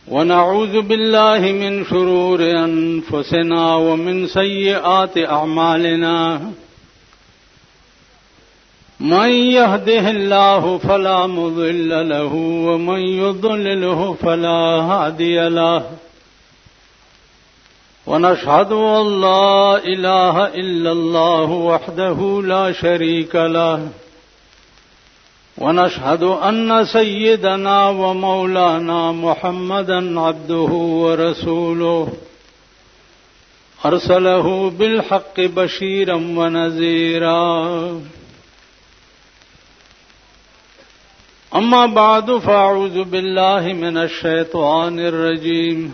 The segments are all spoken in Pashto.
ونعوذ بالله من شرور أنفسنا ومن سيئات أعمالنا من يهده الله فلا مضل له ومن يضلله فلا هادي له ونشهد أن لا إله إلا الله وحده لا شريك له ونشهد أن سيدنا ومولانا محمدا عبده ورسوله أرسله بالحق بشيرا ونذيرا أما بعد فأعوذ بالله من الشيطان الرجيم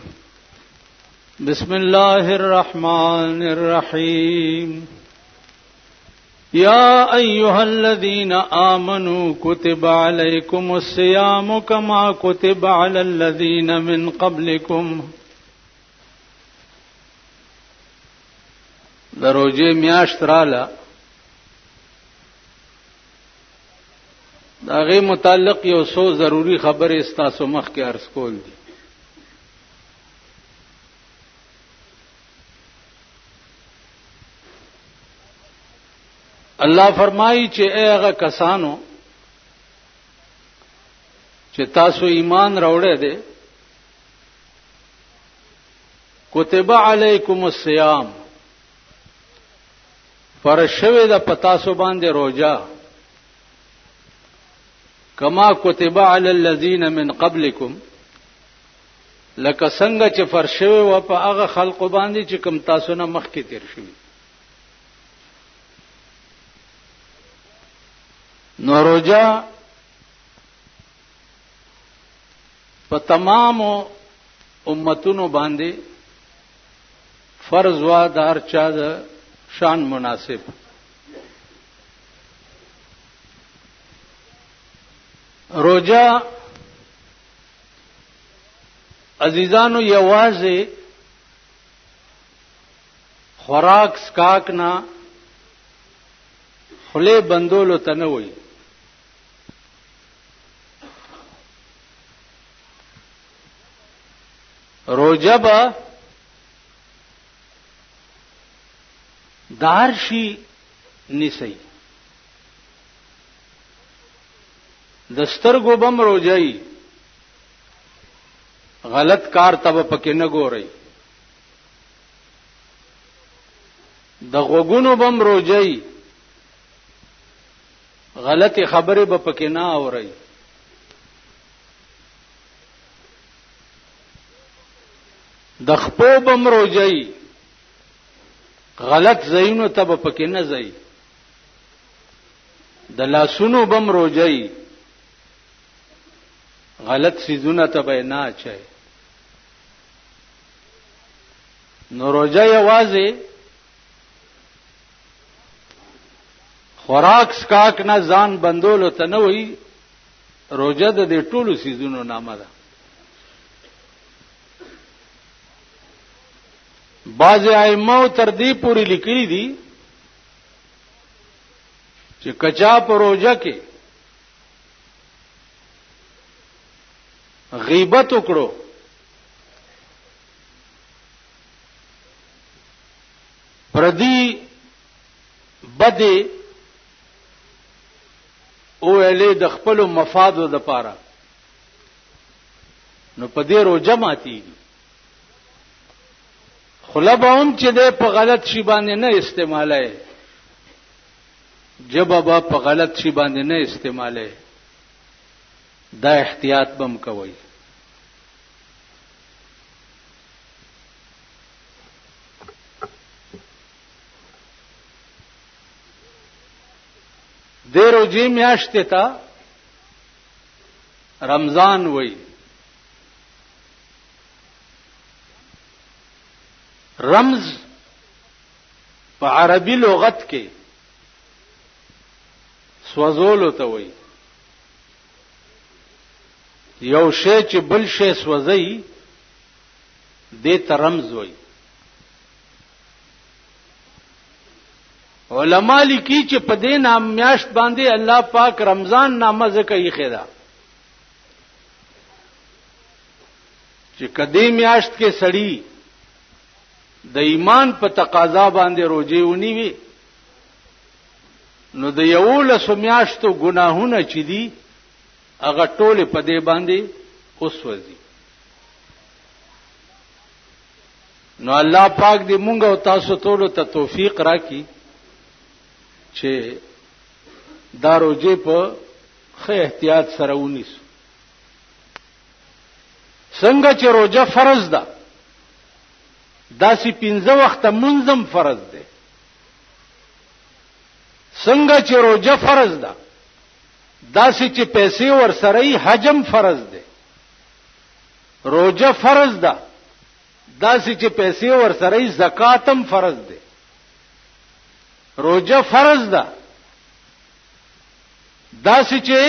بسم الله الرحمن الرحيم يا أيها الذين آمنوا كتب عليكم الصيام كما كتب على الذين من قبلكم دروجه میاشت رالا داغه متعلق یو سو ضروری خبر استاسو مخ کې عرض کول دي الله فرمایي چې هغه کسانو چې تاسو ایمان راوړی دي کتب علیکم الصیام فرض شوی د پتاسو باندې روزه کما کتب علی الذین من قبلکم لکه څنګه چې فرض شوی و په هغه خلق باندې چې کوم تاسو نه مخکې تیر شوی نو روزه په تمام امتونو باندې فرض وا دار چا د شان مناسب روزه عزیزانو یوازې خوراک سکاک نه خله بندولو ته نه وي روزه به دارشي نسی دسترګو بم روزي غلط کار تب پکې نه ګوري د غوګونو بم روزي غلطی خبره به پکې نه اوري د خپو بم روزي غلط زینو ته به پکې نه ځي د لاسونو بم روزي غلط سيزونه ته به نه اچي نو روزه یوازې خوراک سکاک نه ځان بندولو ته نه وي روزه د دې ټولو سيزونو نامه ده بعض ائمه تر دې پوری لیکلي دي چې کچا په روزه کې غیبت وکړو پردی بده او اله د خپل مفادو د پاره نو په دې روزه ماتي خلبهم چې د په غلط شی باندې نه استعماله جبابا په غلط شی باندې نه استعماله دا احتیاط بم کوي د روزي میاشتې ته رمضان وای رمز په عربي لغت کې سوزولو ته وای یو شی چې بل شی سوځي دې ته رمز وای علماء لیکي چې په دې نام میاشت باندې الله پاک رمضان نامه ځکه یې خېدا چې کدی میاشت کې سړی د ایمان په تقاضا باندې روزي ونیوي نو د یو لسو میاشتو ګناهونه چې دي هغه ټول په دې باندې اوسوځي. نو الله پاک دې مونږ او تاسو ټول ته توفیق راکړي چې دا روزه په ښه احتیاط سره ونیسو. څنګه چې روزه فرض ده داسې 15 وخته منظم فرض ده. څنګه چې روزه فرض ده داسې چې پیسې ور سره حجم فرض ده. روزه فرض ده داسې چې پیسې ور سره زکاتم فرض ده. روزه فرض ده داسې چې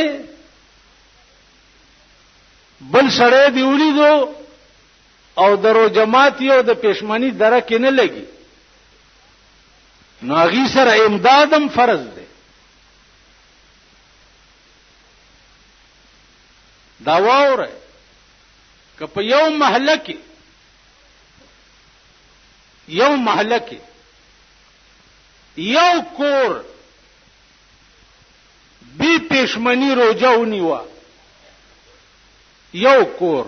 بل سړی دی ولیدو او درو جماعت یو د پښمنی درکه نه لګي نو هغه سره امدادم فرض ده. دا وره که په یو محله کې یو کور بی پښمنی روزه ونیوا یو کور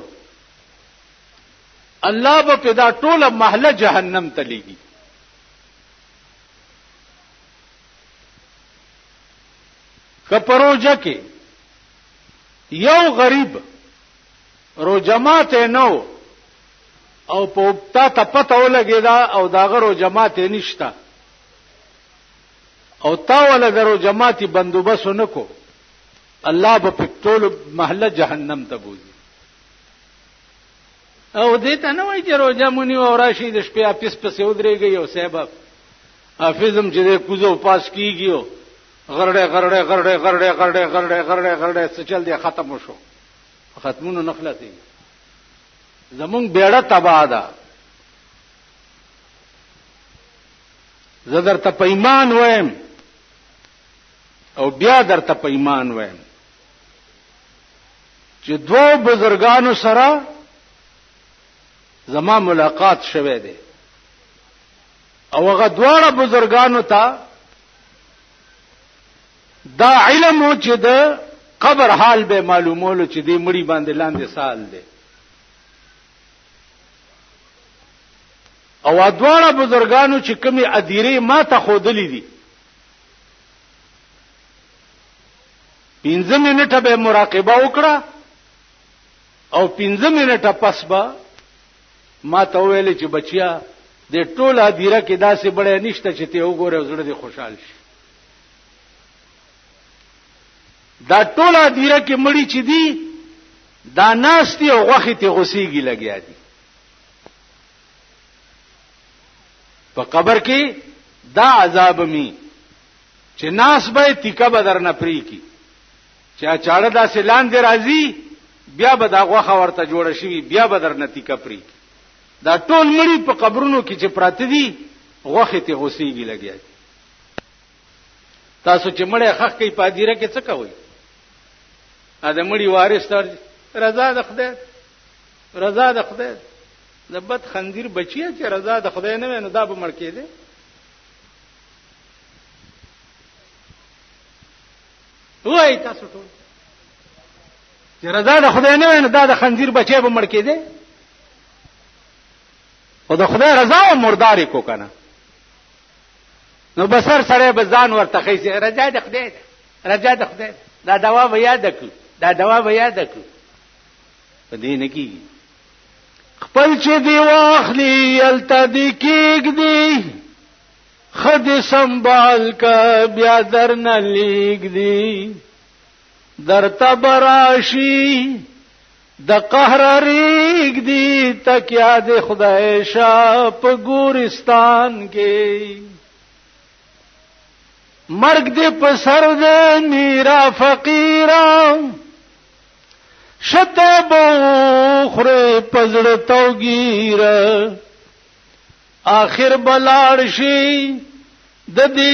الله به پیدا ټوله محله جهنم ته لېږي. که په روزه کې یو غریب روزه ماته نو او په تا پته ولګېدا او داغه روزه ماته نشتا او تا ولا درو جماعتي بندوبس نکو الله به ټول محله جهنم ته بوزي. او دې ته نه وایي چې روزه مونږ او راشي د شپې اپس پسې ودرېږي او صاحب حافظم چې دې کوزو پاس کیږي غرړې غرړې غرړې غرړې غرړې غرړې غرړې غرړې څه چل دې ختم شو ختمونو نخلتي زمونږ بیړه تباہ ده. زه درته په ایمان وایم او بیا درته په ایمان وایم چې دوه بزرګانو سره زما ملاقات شوه دی او هغه دواړه بزرګانو ته دا علم چې د قبر حال به معلومولو چې دې مړی باندې لاندې سال دی او دواړه بزرګانو چې کومي اديره ما ته خودلې دي 15 منټه به مراقبه وکړه او 15 منټه پس به ما ته ویل چې بچیا د ټوله اديره کې داسې بړې نشته چې ته وګوره زړه دې خوشحال شي. دا ټوله اديره کې مړی چې دي دا ناشتي او غوخي ته غسیږي لګیا دي. په قبر کې دا عذاب می چې ناس به تیکا بدر نه پری کی چا چاړه دا سلان دی راځي بیا به دا غوخه ورته جوړ شي بیا بدر نه تیکا پری کی. دا ټول مړی په قبرونو کې چې پراته دي غوخه ته غسیږي لګیا دي. تاسو چې مړی خخ کوي پادیره کې څه کوي؟ ا د مړی وارث تر رضا د خدای رضا د خدای د بد خندیر بچی چې رضا د خدای نه نو دا به مړ کېده. وای تاسو ټول چې رضا د خدای نه نو دا د خندیر بچی به مړ کېده. او د خدای رضا او مرداري کو کنه نو بسر سره به ځان ورته خېسي رضا د خدای رضا د خدای دا دوا به یاد کړ دا دوا به یاد کړ په دې نه کیږي. خپل چې دی واخلی الته دی کېګ دی خد سنبال کا بیا در نه لیگ دی در تبراشی د قهر ریگ دی تکیا د خدای شاپ ګورستان کې مرګ دې په سر دې میرا فقیران شته بوخره پزړ توګیر آخر بلاړ شي د دې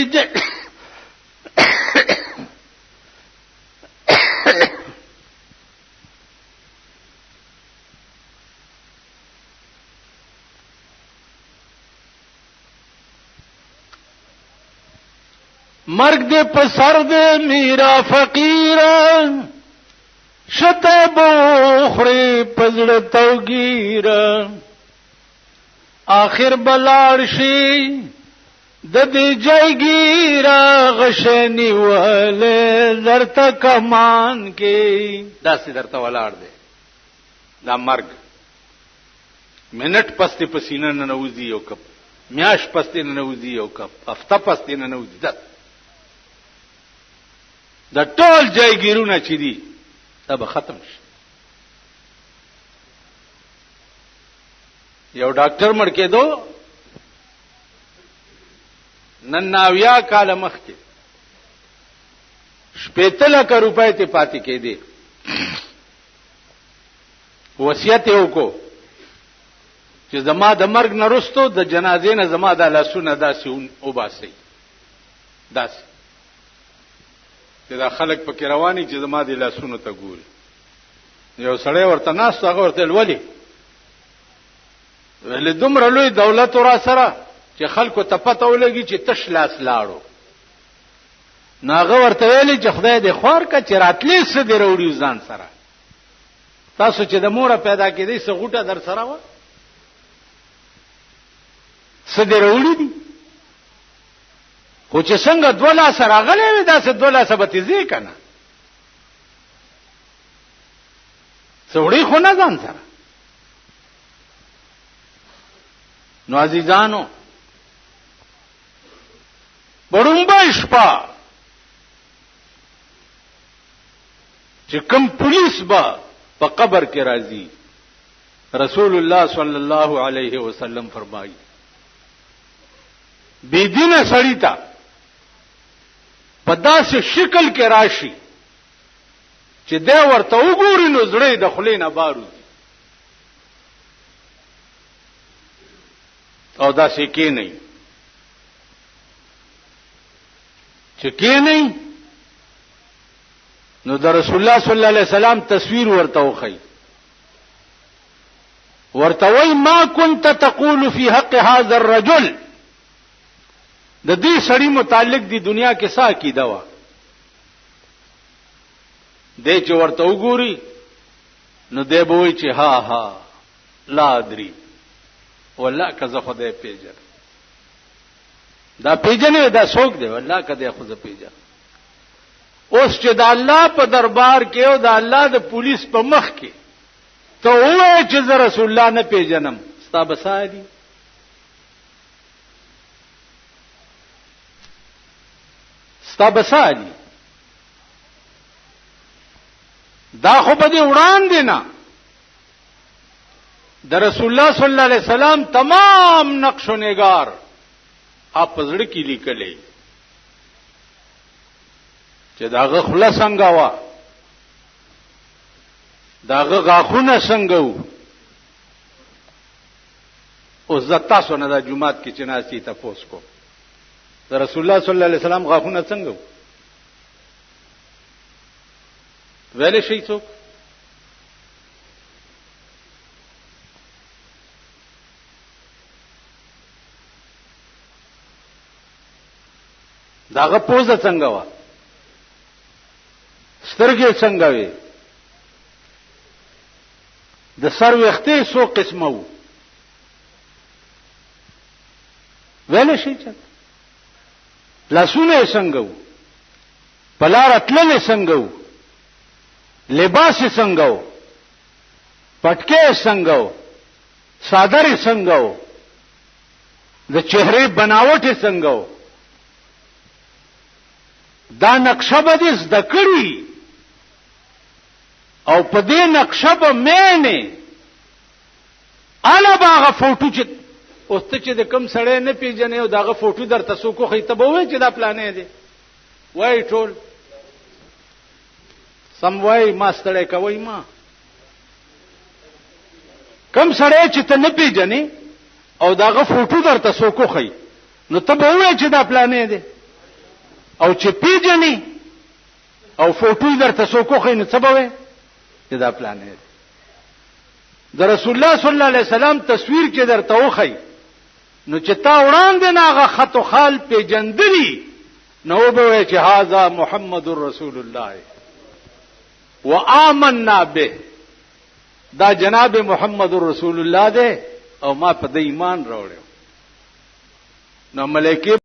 مرگ دے پسر دے میرا فقیر شتے بوخری پزڑ توگیر آخر بلارشی ددی جایگیرا غشنی والے درتا کمان کی دا سی درتا ولار دے دا مرگ منٹ پستی پسینه ننوزی یو کپ میاش پستی ننوزی یو کپ هفته پستی ننوزی دا ټول جایگیرونه چې دي دا به ختم شي. یو ډاکټر مړ کېدو نن 90 کاله مخکې 70 لک روپۍ ته پاتې کېدی. وصیت یې وکړو چې زما د مرګ نه وروسته د جنازې نه زما د لاسونه داسې وباسئ، داسې چې دا خلک پکې رواني چې زما د لاسونو ته ګوري. یو سړی ورته ناست، هغه ورته ولي ولې دومره لوی دولت را سره چې خلکو ته پته ولګي چې تش لاس لاړو. نو هغه ورته ویلي چې خدای دې خوار که چې راتلی څه دې راوړي ځان سره. تاسو چې د موره پیدا کېدئ څه غوټه در سره وه، څه دې راوړي دي، خو چې څنګه 2 لاسه راغلی وي داسې 2 لاسه به تیزې که نه، څه وړي خو نه ځان سره. نو عزیزانو بړومبه شپه چې کوم پولیس به په قبر کې راځي، رسول الله صلی الله علیه وسلم فرمایي بيدینه سړی ته په داسې شکل کې راشي چې دا ورته وګوري نو زړه د خلې نه بارو او داسې کې نه چې کې نه نو د رسول الله صلی الله علیه وسلم تصویر ورته وخی، ورته وای ما كنت تقول في حق هذا الرجل، د دې سړی متعلق دی دنیا کې څه عقیده و. دې چې ورته وګوري نو دې به وای چې ها ها لا ادري والله کزه خدای پیژن، دا پیژنې دا څوک دی والله کده خو زه پیژن. اوس چې د الله په دربار کې او د الله د پولیس په مخ کې ته وای چې زه رسول الله نه پیژنم، ستا بسادي ستا بسادي دا خو په دې وړاندې نه د رسول الله صلی الله علیه وسلم تمام نقش و نگار اپ زړه کې لیکلې چې داغه خلا څنګه وا، داغه غاخونه څنګه وو. او زتا سونه د جمعات کې چناسي تاسو کو د رسول الله صلی الله علیه وسلم غاخونه څنګه وو ویلې شي څوک؟ داغه پوزه څنګه وا، سترګې څنګه وي، د سر وختې څو قسمه وو ویلې شي چې لاسونه څنګه وو، پلار تللې څنګه وو، لباس څنګه وو، پټکې څنګه وو، صادر څنګه وو، د چهره بناوټ څنګه وو. دا نقشه به دې زده کړي او په دې نقشه به مینه انا باغه فوټو چې اوس ته چې د کم سړی نه پیژنې او داغه فوټو درته څوک خو ته به وای چې دا پلانې دی وای ټول سم وای ما ستړی کوي ما کم سړی چې ته نه پیژنې او داغه فوټو درته څوک خو نو ته به وای چې دا پلانې دی، او چې پیژنې او فوټو درته څوک خو نو څه به وای چې دا پلانې دی. د رسول الله صلی الله علیه وسلم تصویر چې درته وخی نو چې تا وړاندې ناغه خط او خال پیجندلی نو به چې هاذا محمد رسول الله وآمنا به، دا جناب محمد رسول الله دی او ما په د ایمان راوړم. نو ملائکه